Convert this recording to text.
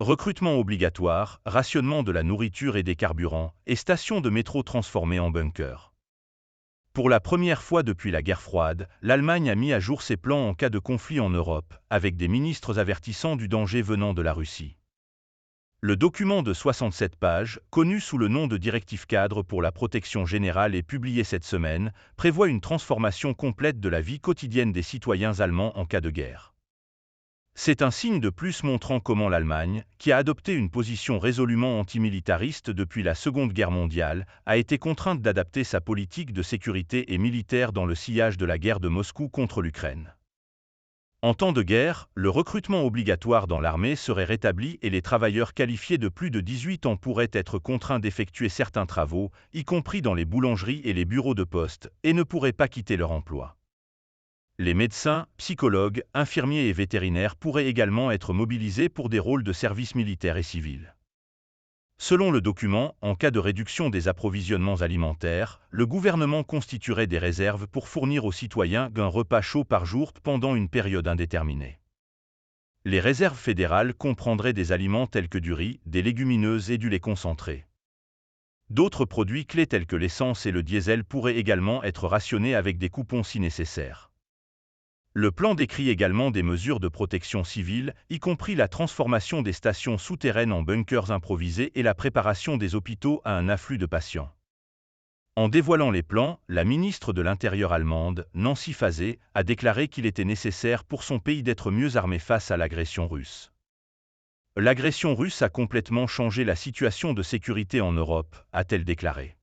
Recrutement obligatoire, rationnement de la nourriture et des carburants, et stations de métro transformées en bunkers. Pour la première fois depuis la guerre froide, l'Allemagne a mis à jour ses plans en cas de conflit en Europe, avec des ministres avertissant du danger venant de la Russie. Le document de 67 pages, connu sous le nom de Directive cadre pour la protection générale et publié cette semaine, prévoit une transformation complète de la vie quotidienne des citoyens allemands en cas de guerre. C'est un signe de plus montrant comment l'Allemagne, qui a adopté une position résolument antimilitariste depuis la Seconde Guerre mondiale, a été contrainte d'adapter sa politique de sécurité et militaire dans le sillage de la guerre de Moscou contre l'Ukraine. En temps de guerre, le recrutement obligatoire dans l'armée serait rétabli et les travailleurs qualifiés de plus de 18 ans pourraient être contraints d'effectuer certains travaux, y compris dans les boulangeries et les bureaux de poste, et ne pourraient pas quitter leur emploi. Les médecins, psychologues, infirmiers et vétérinaires pourraient également être mobilisés pour des rôles de service militaire et civil. Selon le document, en cas de réduction des approvisionnements alimentaires, le gouvernement constituerait des réserves pour fournir aux citoyens un repas chaud par jour pendant une période indéterminée. Les réserves fédérales comprendraient des aliments tels que du riz, des légumineuses et du lait concentré. D'autres produits clés tels que l'essence et le diesel pourraient également être rationnés avec des coupons si nécessaire. Le plan décrit également des mesures de protection civile, y compris la transformation des stations souterraines en bunkers improvisés et la préparation des hôpitaux à un afflux de patients. En dévoilant les plans, la ministre de l'Intérieur allemande, Nancy Faeser, a déclaré qu'il était nécessaire pour son pays d'être mieux armé face à l'agression russe. L'agression russe a complètement changé la situation de sécurité en Europe, a-t-elle déclaré.